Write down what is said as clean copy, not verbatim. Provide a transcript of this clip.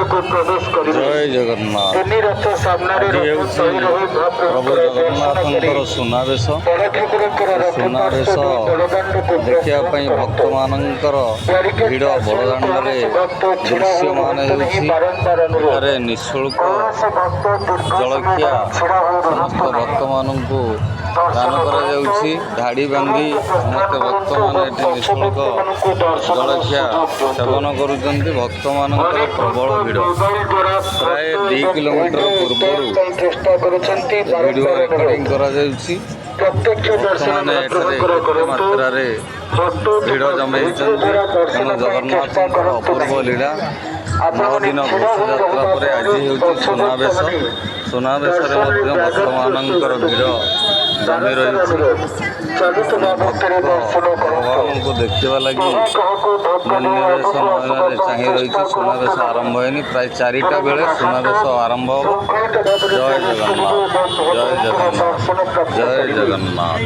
ଜୟ ଜଗନ୍ନାଥ। ଆଜି ହେଉଛି ପ୍ରଭୁ ଜଗନ୍ନାଥଙ୍କର ସୁନାବେଶ। ସୁନାବେଶ ଦେଖିବା ପାଇଁ ଭକ୍ତମାନଙ୍କର ଭିଡ଼ ବଡ଼ଦାଣ୍ଡରେ ଦୃଶ୍ୟମାନ ହେଉଛି। ଏଠାରେ ନିଃଶୁଳ୍କ ଜଳଖିଆ ସମସ୍ତ ଭକ୍ତମାନଙ୍କୁ ଦାନ କରାଯାଉଛି। ଧାଡ଼ି ବାନ୍ଧି ସମସ୍ତ ଭକ୍ତମାନେ ଏଠି ନିଃଶୁଳ୍କ ଜଳଖିଆ ସେବନ କରୁଛନ୍ତି। ଭକ୍ତମାନଙ୍କର ପ୍ରବଳ ଭିଡ଼। ପ୍ରାୟ 2 କିଲୋମିଟର ପୂର୍ବରୁ ଭିଡ଼ିଓ ରେକର୍ଡିଂ କରାଯାଉଛି। ଭକ୍ତମାନେ ଏଠାରେ କେତେ ମାତ୍ରାରେ ଭିଡ଼ ଜମେଇଛନ୍ତି। ତେଣୁ ଜଗନ୍ନାଥଙ୍କର ଅପୂର୍ବ ଲୀଳା। 9 ଦିନ ଘୋଷଯାତ୍ରା ପରେ ଆଜି ହେଉଛି ସୁନାବେଶ। ସୁନାବେଶରେ ମଧ୍ୟ ଭକ୍ତମାନଙ୍କର ଭିଡ଼ ଜମି ରହିଛି। ଭଗବାନଙ୍କୁ ଦେଖିବା ଲାଗି ନିନ୍ୟବେଶ ନୟନରେ ଚାହିଁ ରହିଛି। ସୁନାବେଶ ଆରମ୍ଭ ହେଇନି, ପ୍ରାୟ 4ଟା ବେଳେ ସୁନାବେଶ ଆରମ୍ଭ ହେବ। ଜୟ ଜଗନ୍ନାଥ, ଜୟ ଜଗନ୍ନାଥ, ଜୟ ଜଗନ୍ନାଥ।